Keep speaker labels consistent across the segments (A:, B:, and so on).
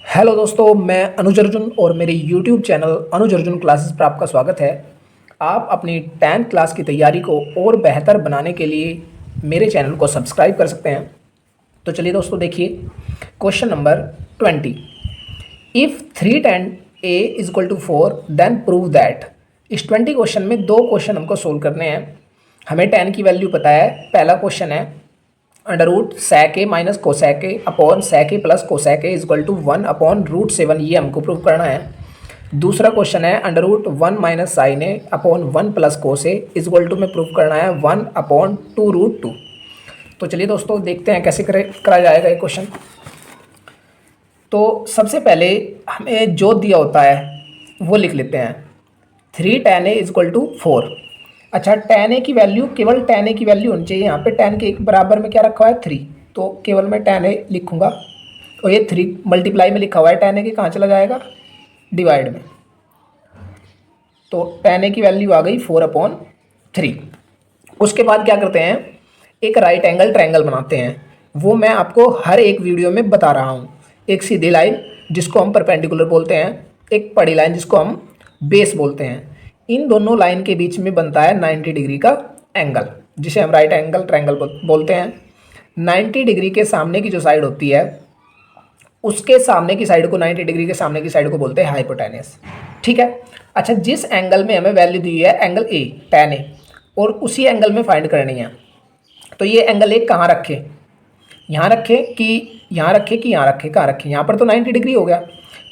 A: Hello दोस्तों, मैं अनुज अर्जुन और मेरे यूट्यूब चैनल अनुज अर्जुन क्लासेस पर आपका स्वागत है। आप अपनी 10th क्लास की तैयारी को और बेहतर बनाने के लिए मेरे चैनल को सब्सक्राइब कर सकते हैं। तो चलिए दोस्तों, देखिए question number 20। If 3 tan a is equal to 4 then prove that. इस 20 क्वेश्चन में दो क्वेश्चन हमको सोल्व करने हैं। हमें tan की वैल्यू पता है। पहला क्वेश्चन है under root sec a minus cosec a upon sec a plus cosec a is equal to 1 upon root 7, ये हमको प्रूव करना है। दूसरा क्वेश्चन है under root 1 minus sine a upon 1 plus cos a is equal to में prove करना है 1 upon 2 root 2। तो चलिए दोस्तों, देखते हैं कैसे करा जाएगा ये क्वेश्चन। तो सबसे पहले हमें जो दिया होता है वो लिख लेते हैं। 3 tan a इजक्वल टू 4। अच्छा, tan a की वैल्यू, केवल tan a की वैल्यू होनी चाहिए। यहाँ पे tan के बराबर में क्या रखा हुआ है 3, तो केवल मैं tan a लिखूंगा। और ये 3 मल्टीप्लाई में लिखा हुआ है, tan a के कहाँ चला जाएगा, डिवाइड में। तो tan a की वैल्यू आ गई 4/3। उसके बाद क्या करते हैं, एक राइट एंगल ट्रायंगल बनाते हैं। वो मैं आपको हर एक वीडियो में बता रहा हूँ। एक सीधी लाइन जिसको हम परपेंडिकुलर बोलते हैं, एक पड़ी लाइन जिसको हम बेस बोलते हैं। इन दोनों लाइन के बीच में बनता है 90 डिग्री का एंगल, जिसे हम राइट एंगल ट्रायंगल बोलते हैं। 90 डिग्री के सामने की जो साइड होती है, उसके सामने की साइड को, 90 डिग्री के सामने की साइड को बोलते हैं हाइपोटेनस। ठीक है। अच्छा, जिस एंगल में हमें वैल्यू दी है एंगल ए, tan ए, और उसी एंगल में फाइंड करनी है। तो ये एंगल ए कहाँ रखे, यहाँ रखे कि यहाँ रखे कि यहाँ रखे, कहाँ रखे, यहाँ पर तो 90 डिग्री हो गया।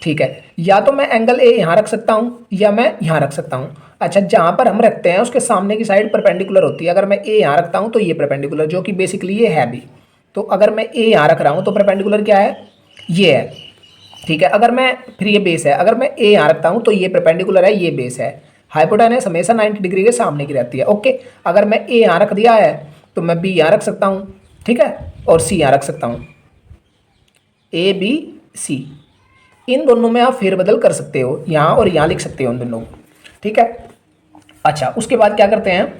A: ठीक है, या तो मैं एंगल ए यहाँ रख सकता हूँ या मैं यहाँ रख सकता हूँ। अच्छा, जहाँ पर हम रखते हैं उसके सामने की साइड परपेंडिकुलर होती है। अगर मैं ए यहाँ रखता हूँ तो ये परपेंडिकुलर, जो कि बेसिकली ये है भी। तो अगर मैं ए यहाँ रख रहा हूँ तो परपेंडिकुलर क्या है, ये है। ठीक है, अगर मैं, फिर ये बेस है, अगर मैं ए यहाँ रखता हूँ तो ये परपेंडिकुलर है, ये बेस है। हाइपोटेनस हमेशा 90 डिग्री के सामने की रहती है। ओके, अगर मैं ए यहाँ रख दिया है तो मैं बी यहाँ रख सकता हूँ। ठीक है, और सी यहाँ रख सकता हूँ, ए बी सी। इन दोनों में आप फेरबदल कर सकते हो, यहाँ और यहाँ लिख सकते हो उन दोनों को। ठीक है। अच्छा, उसके बाद क्या करते हैं,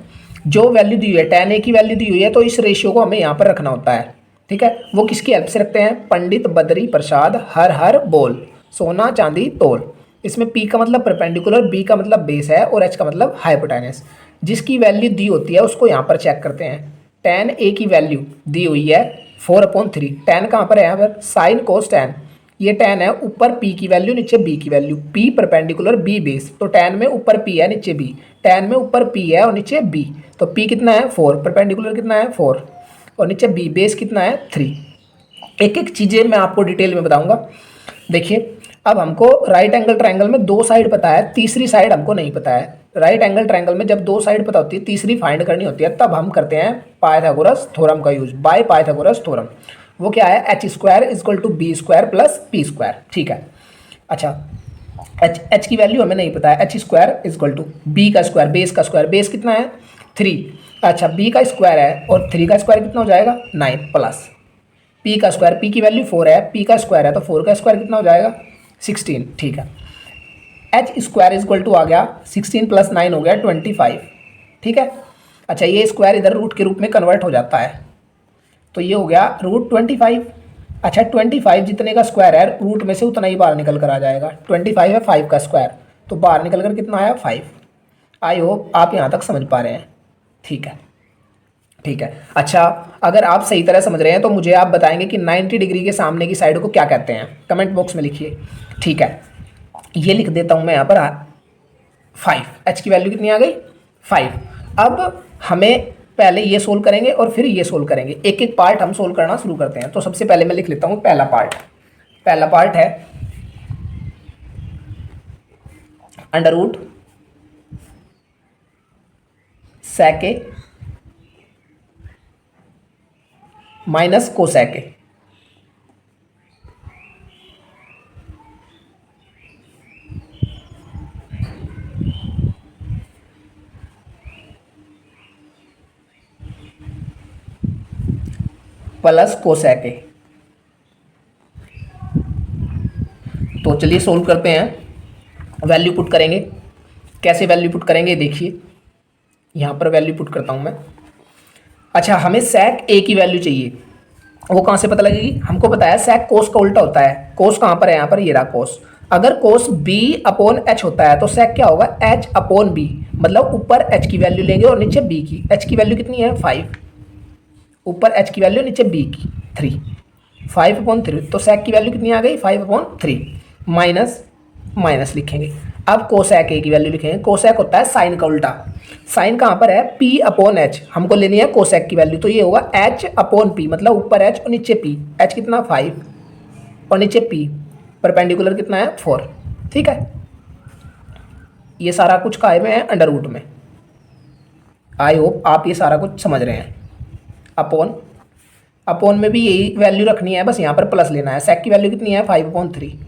A: जो वैल्यू दी हुई है, tan a की वैल्यू दी हुई है, तो इस रेशियो को हमें यहाँ पर रखना होता है। ठीक है, वो किसकी हेल्प से रखते हैं, पंडित बद्री प्रसाद हर हर बोल, सोना चांदी तोल। इसमें p का मतलब परपेंडिकुलर, b का मतलब बेस है, और h का मतलब हाइपोटेनस। जिसकी वैल्यू दी होती है उसको यहाँ पर चेक करते हैं। tan a की वैल्यू दी हुई है 4/3। tan कहाँ पर है, यहाँ पर साइन कोस tan। ये tan है, ऊपर p की वैल्यू नीचे b की value, p perpendicular b base. तो tan में ऊपर p है नीचे b, tan में ऊपर p है और नीचे b। तो p कितना है 4, परपेंडिकुलर कितना है 4, और नीचे b, बेस कितना है 3। एक एक चीज़ें मैं आपको डिटेल में बताऊंगा। देखिए, अब हमको राइट एंगल ट्रायंगल में दो साइड पता है, तीसरी साइड हमको नहीं पता है। राइट एंगल ट्रायंगल में जब दो साइड पता होती है, तीसरी फाइंड करनी होती है, तब हम करते हैं पाइथागोरस थ्योरम का यूज, बाय पाइथागोरस थ्योरम। वो क्या है, H square is equal to B square plus P square. ठीक है। अच्छा, एच की वैल्यू हमें नहीं पता है, H square is equal to B का स्क्वायर, बेस का स्क्वायर, बेस कितना है 3। अच्छा, बी का स्क्वायर है और 3 का स्क्वायर कितना हो जाएगा 9, प्लस पी का स्क्वायर, पी की वैल्यू 4 है, पी का स्क्वायर है तो 4 का स्क्वायर कितना हो जाएगा 16। ठीक है, एच स्क्वायर इजक्वल टू आ गया 16 प्लस 9 हो गया 25। ठीक है। अच्छा, ये स्क्वायर इधर रूट के रूप में कन्वर्ट हो जाता है, तो ये हो गया रूट 25। अच्छा, 25 जितने का स्क्वायर है, रूट में से उतना ही बाहर निकल कर आ जाएगा। 25 है 5 का स्क्वायर, तो बाहर निकल कर कितना आया 5। आई होप आप यहाँ तक समझ पा रहे हैं। ठीक है, ठीक है। अच्छा, अगर आप सही तरह समझ रहे हैं तो मुझे आप बताएंगे कि 90 डिग्री के सामने की साइड को क्या कहते हैं, कमेंट बॉक्स में लिखिए। ठीक है, ये लिख देता हूँ मैं यहाँ पर 5। एच की वैल्यू कितनी आ गई 5। अब हमें पहले ये सोल्व करेंगे और फिर ये सोल्व करेंगे, एक एक पार्ट हम सोल्व करना शुरू करते हैं। तो सबसे पहले मैं लिख लेता हूँ पहला पार्ट। पहला पार्ट है under root sec a minus cosec a plus cosec a. तो चलिए सोल्व करते हैं, वैल्यू पुट करेंगे। कैसे वैल्यू पुट करेंगे देखिए, यहाँ पर वैल्यू पुट करता हूँ मैं। अच्छा, हमें sec a की वैल्यू चाहिए। वो कहाँ से पता लगेगी? हमको पता है sec cos का उल्टा होता है। cos कहाँ पर है? यहाँ पर, ये रहा cos। अगर cos b अपॉन h होता है तो sec क्या होगा? h अपॉन b, मतलब ऊपर h की वैल्यू लेंगे और नीचे b की। h की वैल्यू कितनी है? 5। ऊपर h की वैल्यू, नीचे b की 3। 5/3 तो sec की वैल्यू कितनी आ गई? 5/3 माइनस माइनस लिखेंगे। अब कोसैक ए की वैल्यू लिखेंगे। कोसैक होता है साइन का उल्टा। साइन कहाँ पर है? p upon H. हमको लेनी है कोसैक की वैल्यू, तो ये होगा h अपॉन p, मतलब ऊपर h और नीचे p। h कितना? 5 और नीचे p, परपेंडिकुलर कितना है? 4। ठीक है, ये सारा कुछ काय में है? अंडर रूट में। आई होप आप ये सारा कुछ समझ रहे हैं। अपॉन, अपॉन में भी यही वैल्यू रखनी है, बस यहाँ पर प्लस लेना है। सेक की वैल्यू कितनी है? 5/3।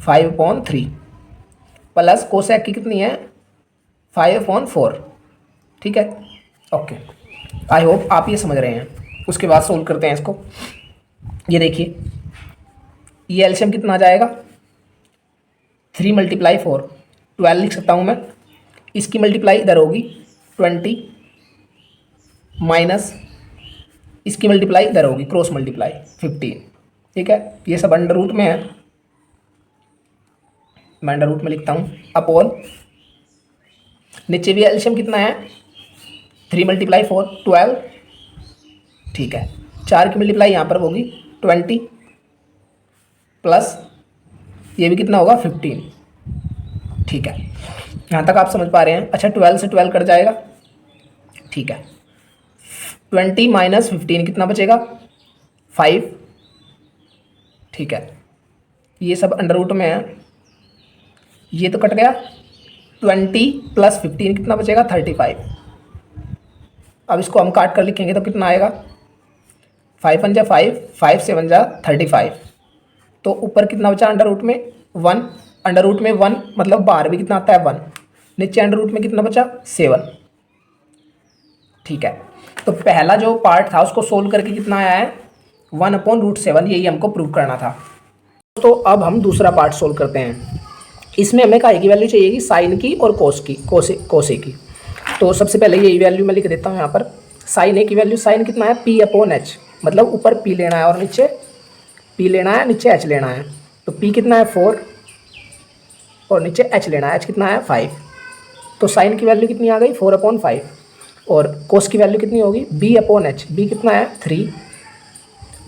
A: 5/3 प्लस कोसेक की कितनी है? 5/4। ठीक है, ओके। आई होप आप ये समझ रहे हैं। उसके बाद सोल्व करते हैं इसको। ये देखिए, ये एलसीएम कितना आ जाएगा? 3 × 4, 12 लिख सकता हूँ मैं। इसकी मल्टीप्लाई इधर होगी 20, माइनस इसकी मल्टीप्लाई इधर होगी, क्रॉस मल्टीप्लाई 15। ठीक है, ये सब अंडर रूट में है, मैं अंडर रूट में लिखता हूँ। अपॉन नीचे भी एलसीएम कितना है? 3 × 4, 12। ठीक है, 4 की मल्टीप्लाई यहाँ पर होगी 20, प्लस ये भी कितना होगा? 15। ठीक है, यहाँ तक आप समझ पा रहे हैं? अच्छा, 12 से 12 कट जाएगा। ठीक है, 20 माइनस 15 कितना बचेगा? 5। ठीक है, ये सब अंडर रूट में है, ये तो कट गया। 20 प्लस 15 कितना बचेगा? 35। अब इसको हम काट कर लिखेंगे तो कितना आएगा? 5 × 5, 5 × 7 = 35। तो ऊपर कितना बचा अंडर रूट में? 1। अंडर रूट में 1 मतलब बाहर भी कितना आता है? 1। नीचे अंडर रूट में कितना बचा? 7। ठीक है, तो पहला जो पार्ट था उसको सोल्व करके कितना आया है? 1/√7। यही हमको प्रूव करना था। तो अब हम दूसरा पार्ट सोल्व करते हैं। इसमें हमें काय की वैल्यू चाहिएगी? साइन की और कोस की, कोसे की। तो सबसे पहले यही वैल्यू मैं लिख देता हूँ यहाँ पर। साइन ए की वैल्यू, साइन कितना है? p/h, मतलब ऊपर p लेना है और नीचे p लेना है, नीचे h लेना है। तो p कितना है? 4 और नीचे h लेना है, h कितना है? 5। तो साइन की वैल्यू कितनी आ गई? 4/5। और कोस की वैल्यू कितनी होगी? b/h। b कितना है? 3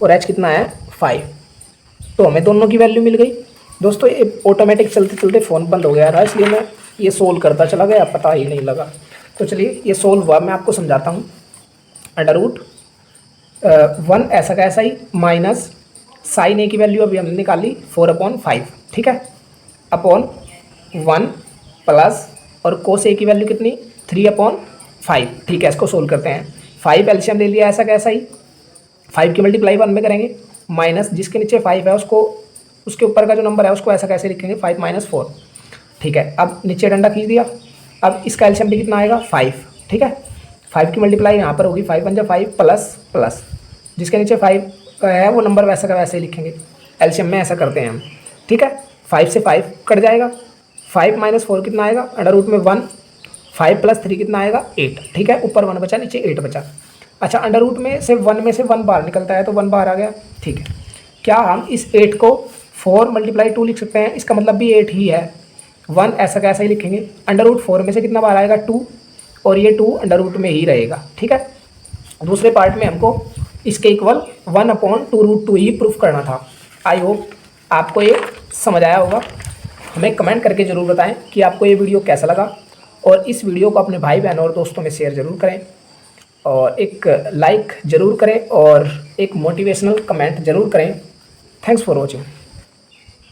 A: और h कितना है? 5। तो हमें दोनों की वैल्यू मिल गई। दोस्तों, ये ऑटोमेटिक चलते चलते फ़ोन बंद हो गया था, इसलिए मैं ये सोल्व करता चला गया, पता ही नहीं लगा। तो चलिए ये सोल्व हुआ, मैं आपको समझाता हूँ। अंडर रूट 1 ऐसा का ऐसा ही, माइनस साइन ए की वैल्यू अभी हमने निकाली 4/5। ठीक है, अपॉन 1 प्लस और कोस ए की वैल्यू कितनी? 3/5। ठीक है, इसको सोल्व करते हैं। 5 एलसीएम ले लिया ऐसा का ऐसा ही, 5 की मल्टीप्लाई 1 में करेंगे, माइनस जिसके नीचे 5 है उसको, उसके ऊपर का जो नंबर है उसको ऐसा कैसे लिखेंगे? 5 - 4। ठीक है, अब नीचे डंडा खींच दिया। अब इसका एलसीएम भी कितना आएगा? 5। ठीक है, 5 की मल्टीप्लाई यहाँ पर होगी 5 × 5 प्लस प्लस जिसके नीचे 5 है वो नंबर वैसा का वैसे ही लिखेंगे। एलसीएम में ऐसा करते हैं हम। ठीक है, 5 से 5 कट जाएगा। 5 - 4 कितना आएगा? अंडर रूट में 1। 5 + 3 कितना आएगा? 8। ठीक है, ऊपर 1 बचा, नीचे 8 बचा। अच्छा, अंडर रूट में से 1 बाहर निकलता है तो 1 बाहर आ गया। ठीक है, क्या हम इस 8 को 4 × 2 लिख सकते हैं? इसका मतलब भी 8 ही है। 1 ऐसा कैसा ही लिखेंगे। अंडर रूट 4 में से कितना बाहर आएगा? 2, और ये 2 अंडर रूट में ही रहेगा। ठीक है, दूसरे पार्ट में हमको इसके इक्वल 1/√2 ही प्रूफ करना था। आई होप आपको ये समझ आया होगा। हमें कमेंट करके ज़रूर बताएं कि आपको ये वीडियो कैसा लगा, और इस वीडियो को अपने भाई बहन और दोस्तों में शेयर ज़रूर करें, और एक लाइक ज़रूर करें, और एक मोटिवेशनल कमेंट ज़रूर करें। Thanks for watching.